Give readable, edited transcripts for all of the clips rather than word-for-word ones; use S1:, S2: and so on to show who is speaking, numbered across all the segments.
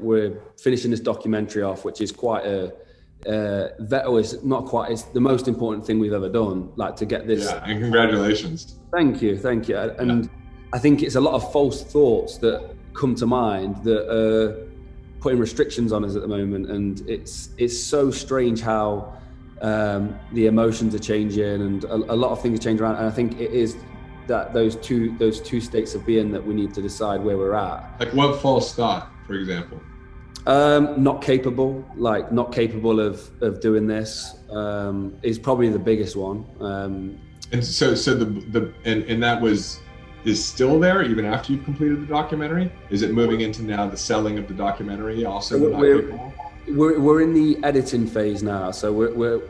S1: we're finishing this documentary off, which is quite it's not quite, it's the most important thing we've ever done, like to get this.
S2: Yeah, and congratulations.
S1: Thank you. And I think it's a lot of false thoughts that come to mind that are putting restrictions on us at the moment, and it's so strange how the emotions are changing and a lot of things are changing around, and I think it is that those two states of being that we need to decide where we're at.
S2: Like what false thought, for example?
S1: Not capable of doing this is probably the biggest one.
S2: And so that is still there even after you've completed the documentary? Is it moving into now the selling of the documentary also?
S1: We're in the editing phase now, so we're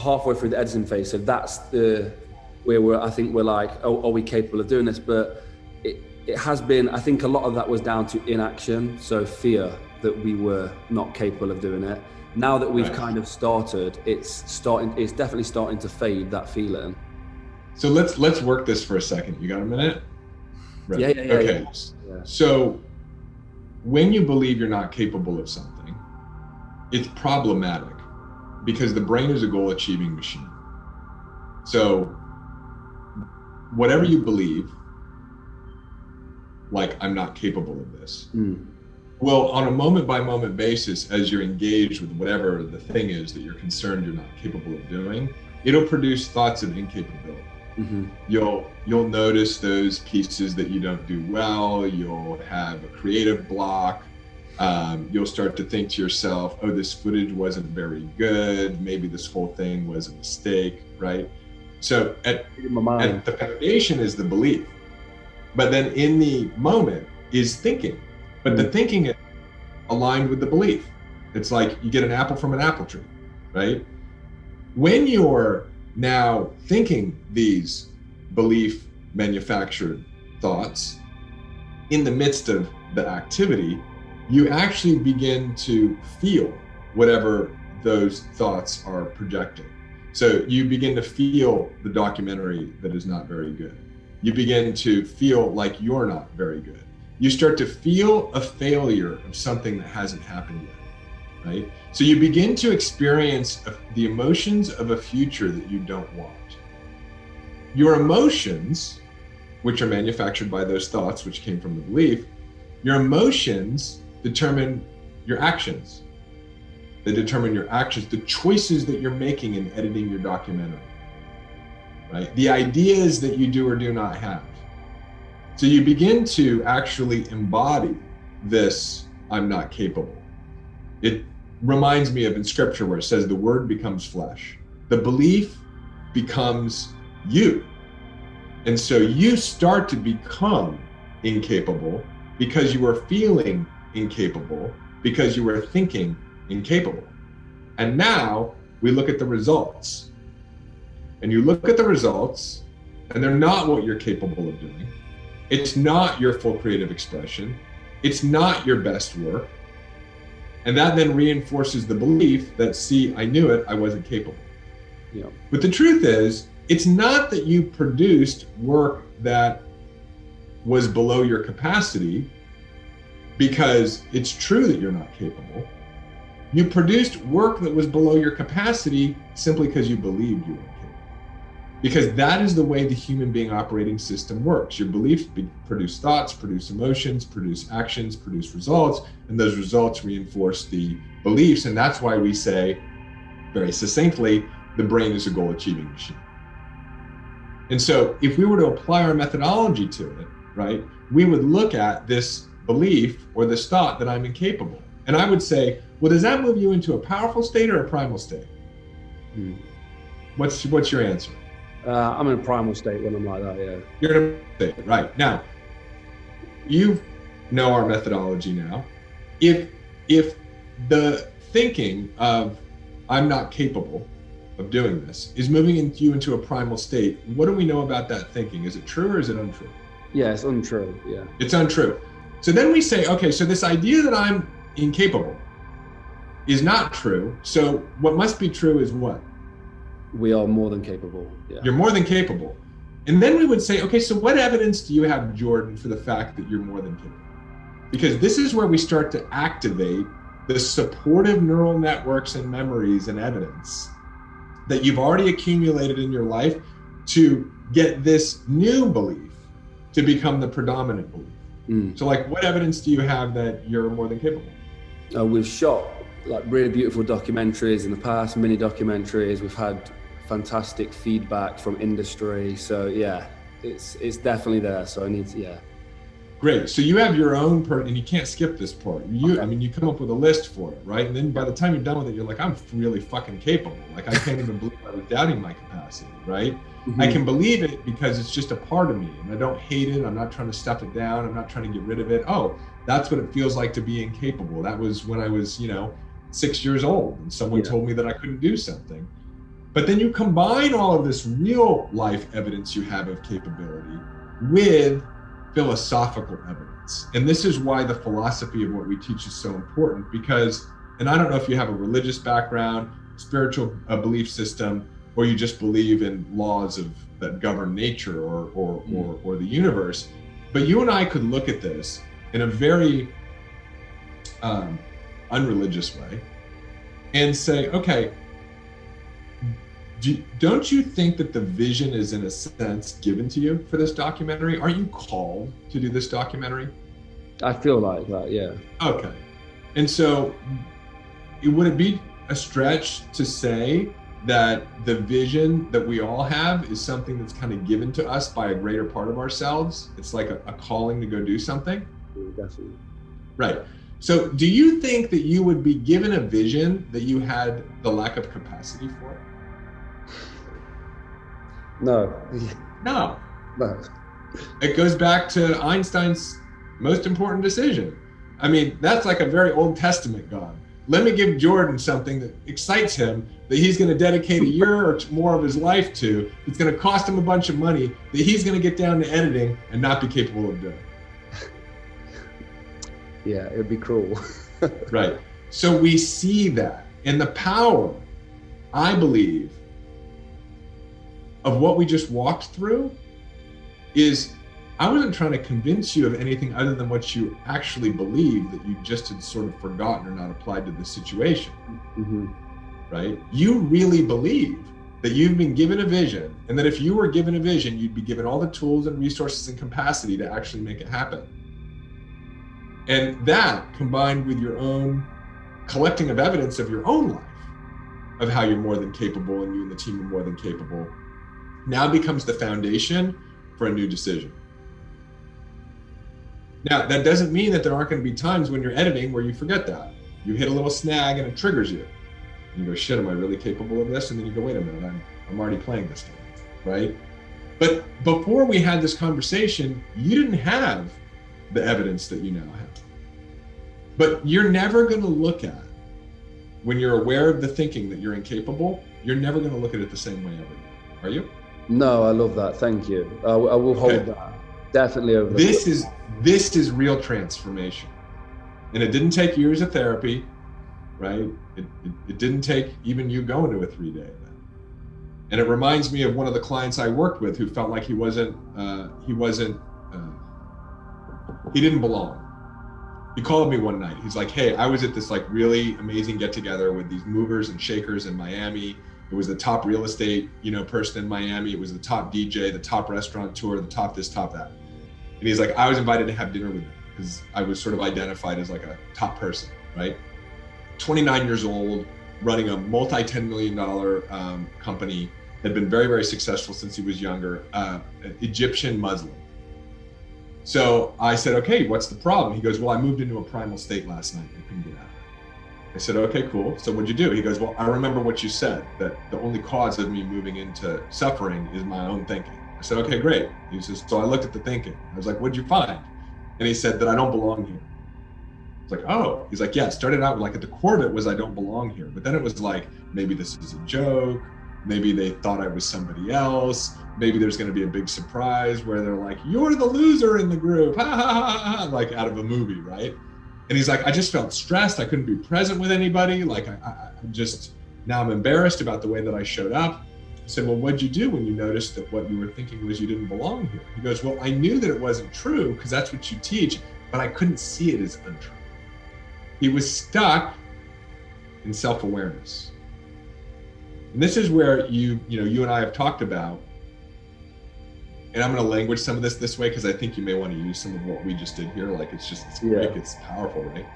S1: halfway through the editing phase. So that's where I think we're like, oh, are we capable of doing this? But it has been, I think a lot of that was down to inaction, so fear that we were not capable of doing it. Now that we've kind of started, it's definitely starting to fade, that feeling.
S2: So let's work this for a second. You got a minute? Right.
S1: Yeah.
S2: Okay. Yeah. So when you believe you're not capable of something, it's problematic because the brain is a goal-achieving machine. So whatever you believe, like I'm not capable of this, well, on a moment-by-moment basis, as you're engaged with whatever the thing is that you're concerned you're not capable of doing, it'll produce thoughts of incapability. Mm-hmm. You'll notice those pieces that you don't do well. You'll have a creative block. You'll start to think to yourself, oh, this footage wasn't very good. Maybe this whole thing was a mistake, right? So at the foundation is the belief. But then in the moment is thinking. But the thinking is aligned with the belief. It's like you get an apple from an apple tree, right? When you're now thinking these belief manufactured thoughts in the midst of the activity, you actually begin to feel whatever those thoughts are projecting. So you begin to feel the documentary that is not very good. You begin to feel like you're not very good. You start to feel a failure of something that hasn't happened yet, right? So you begin to experience the emotions of a future that you don't want. Your emotions, which are manufactured by those thoughts, which came from the belief, your emotions determine your actions. They determine your actions, the choices that you're making in editing your documentary, right? The ideas that you do or do not have. So you begin to actually embody this, I'm not capable. It reminds me of in scripture where it says the word becomes flesh. The belief becomes you. And so you start to become incapable because you were feeling incapable, because you were thinking incapable. And now we look at the results. And you look at the results, and they're not what you're capable of doing. It's not your full creative expression. It's not your best work. And that then reinforces the belief that, see, I knew it, I wasn't capable.
S1: Yeah.
S2: But the truth is, it's not that you produced work that was below your capacity because it's true that you're not capable. You produced work that was below your capacity simply because you believed you were capable. Because that is the way the human being operating system works. Your beliefs produce thoughts, produce emotions, produce actions, produce results, and those results reinforce the beliefs. And that's why we say, very succinctly, the brain is a goal-achieving machine. And so if we were to apply our methodology to it, right, we would look at this belief or this thought that I'm incapable. And I would say, well, does that move you into a powerful state or a primal state? What's your answer?
S1: I'm in a primal state when I'm like that, yeah.
S2: You're in a state, right. Now, you know our methodology now. If the thinking of I'm not capable of doing this is moving you into a primal state, what do we know about that thinking? Is it true or is it untrue?
S1: Yeah, it's untrue, yeah.
S2: It's untrue. So then we say, okay, so this idea that I'm incapable is not true. So what must be true is what?
S1: We are more than capable. Yeah.
S2: You're more than capable. And then we would say, okay, so what evidence do you have, Jordan, for the fact that you're more than capable? because this is where we start to activate the supportive neural networks and memories and evidence that you've already accumulated in your life to get this new belief to become the predominant belief. So like, what evidence do you have that you're more than capable?
S1: We've shot like really beautiful documentaries in the past, mini documentaries. We've had fantastic feedback from industry. So yeah, it's definitely there. So I need to, yeah.
S2: Great. So you have your own and you can't skip this part. I mean, you come up with a list for it, right? And then by the time you're done with it, you're like, I'm really fucking capable. Like, I can't even believe I was doubting my capacity, right? Mm-hmm. I can believe it because it's just a part of me, and I don't hate it. I'm not trying to stuff it down. I'm not trying to get rid of it. Oh, that's what it feels like to be incapable. That was when I was, 6 years old, and someone told me that I couldn't do something. But then you combine all of this real life evidence you have of capability with philosophical evidence. And this is why the philosophy of what we teach is so important, because, and I don't know if you have a religious background, spiritual belief system, or you just believe in laws that govern nature or the universe, but you and I could look at this in a very unreligious way and say, okay, don't you think that the vision is in a sense given to you for this documentary? Aren't you called to do this documentary?
S1: I feel like that, yeah.
S2: Okay. And so would it be a stretch to say that the vision that we all have is something that's kind of given to us by a greater part of ourselves? It's like a calling to go do something?
S1: Definitely.
S2: Right. So do you think that you would be given a vision that you had the lack of capacity for?
S1: No.
S2: No. It goes back to Einstein's most important decision. I mean, that's like a very Old Testament God. Let me give Jordan something that excites him, that he's going to dedicate a year or more of his life to. It's going to cost him a bunch of money, that he's going to get down to editing and not be capable of doing.
S1: Yeah, it would be cruel.
S2: Right. So we see that. And the power, I believe, of what we just walked through is, I wasn't trying to convince you of anything other than what you actually believe that you just had sort of forgotten or not applied to the situation. Mm-hmm. Right? You really believe that you've been given a vision, and that if you were given a vision, you'd be given all the tools and resources and capacity to actually make it happen. And that, combined with your own collecting of evidence of your own life, of how you're more than capable and you and the team are more than capable, now becomes the foundation for a new decision. Now, that doesn't mean that there aren't going to be times when you're editing where you forget that. You hit a little snag and it triggers you. And you go, shit, am I really capable of this? And then you go, wait a minute, I'm already playing this game, right? But before we had this conversation, you didn't have the evidence that you now have. But you're never going to look at, when you're aware of the thinking that you're incapable, you're never going to look at it the same way ever again. Are you?
S1: No, I love that. Thank you. I will hold that. Definitely over.
S2: This is real transformation. And it didn't take years of therapy, right? It didn't take even you going to a 3-day event. And it reminds me of one of the clients I worked with who felt like he didn't belong. He called me one night. He's like, hey, I was at this like really amazing get together with these movers and shakers in Miami. It was the top real estate, person in Miami. It was the top DJ, the top restaurateur, the top this, top that. And he's like, I was invited to have dinner with him because I was sort of identified as like a top person, right? 29 years old, running a multi-$10 million company, had been very, very successful since he was younger, Egyptian Muslim. So I said, okay, what's the problem? He goes, well, I moved into a primal state last night. I couldn't get out of it. I said, okay, cool. So what'd you do? He goes, well, I remember what you said, that the only cause of me moving into suffering is my own thinking. I said, okay, great. He says, so I looked at the thinking. I was like, what'd you find? And he said that I don't belong here. I was like, oh. He's like, yeah, it started out like at the core of it was I don't belong here. But then it was like, maybe this is a joke. Maybe they thought I was somebody else. Maybe there's going to be a big surprise where they're like, you're the loser in the group, ha ha ha ha, like out of a movie, right? And he's like, I just felt stressed. I couldn't be present with anybody. Like now I'm embarrassed about the way that I showed up. I said, well, what'd you do when you noticed that what you were thinking was you didn't belong here? He goes, well, I knew that it wasn't true because that's what you teach. but I couldn't see it as untrue. He was stuck in self-awareness. And this is where you and I have talked about, and I'm going to language some of this way because I think you may want to use some of what we just did here. Like it's quick, it's powerful, right?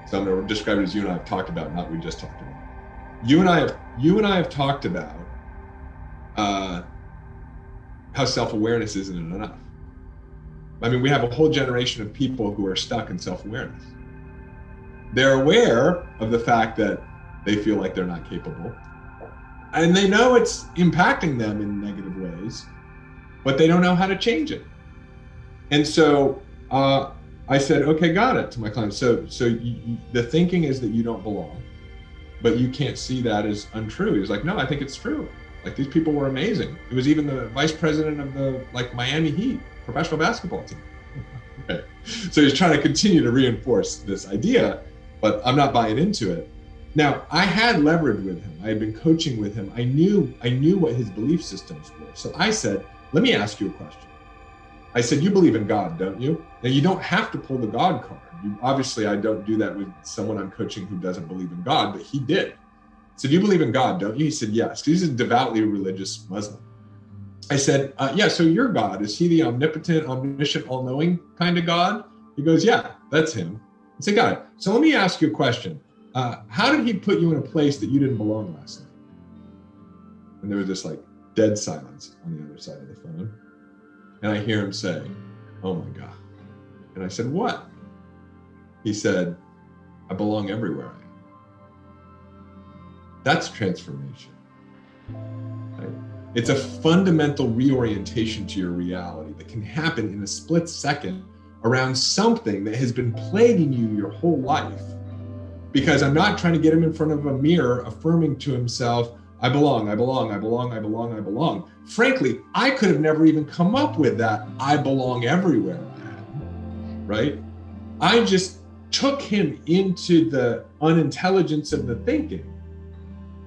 S2: So I'm going to describe it as you and I have talked about, not we just talked about. You and I have talked about how self-awareness isn't enough. I mean, we have a whole generation of people who are stuck in self-awareness. They're aware of the fact that they feel like they're not capable, and they know it's impacting them in negative ways, but they don't know how to change it. And so I said, okay, got it, to my client. So the thinking is that you don't belong, but you can't see that as untrue. He was like, no, I think it's true. Like, these people were amazing. It was even the vice president of the Miami Heat professional basketball team. Okay. So he's trying to continue to reinforce this idea, but I'm not buying into it. Now, I had leverage with him. I had been coaching with him. I knew what his belief systems were. So I said, let me ask you a question. I said, you believe in God, don't you? Now, you don't have to pull the God card. Obviously, I don't do that with someone I'm coaching who doesn't believe in God, but he did. I said, you believe in God, don't you? He said, yes, because he's a devoutly religious Muslim. I said, yeah, so your God, is he the omnipotent, omniscient, all-knowing kind of God? He goes, yeah, that's him. I said, got it. So let me ask you a question. How did he put you in a place that you didn't belong last night? And there was just dead silence on the other side of the phone. And I hear him say, oh my God. And I said, what? He said, I belong everywhere I am. That's transformation. Right? It's a fundamental reorientation to your reality that can happen in a split second around something that has been plaguing you your whole life. Because I'm not trying to get him in front of a mirror affirming to himself, I belong, I belong, I belong, I belong, I belong. Frankly, I could have never even come up with that I belong everywhere I am, right? I just took him into the unintelligence of the thinking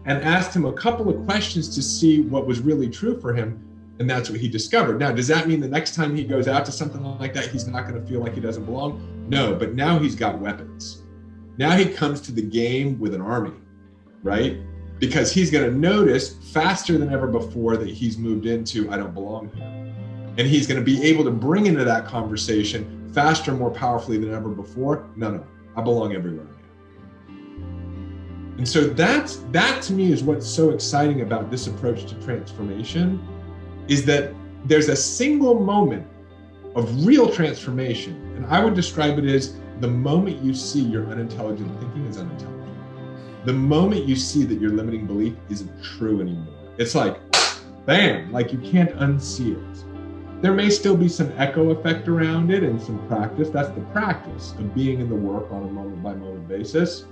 S2: and asked him a couple of questions to see what was really true for him. And that's what he discovered. Now, does that mean the next time he goes out to something like that, he's not going to feel like he doesn't belong? No, but now he's got weapons. Now he comes to the game with an army, right? Because he's going to notice faster than ever before that he's moved into, I don't belong here. And he's going to be able to bring into that conversation faster, more powerfully than ever before. No, I belong everywhere I am. And so that to me is what's so exciting about this approach to transformation, is that there's a single moment of real transformation. And I would describe it as the moment you see your unintelligent thinking is unintelligent. The moment you see that your limiting belief isn't true anymore. It's like, bam, like you can't unsee it. There may still be some echo effect around it and some practice. That's the practice of being in the work on a moment by moment basis.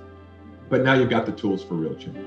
S2: But now you've got the tools for real change.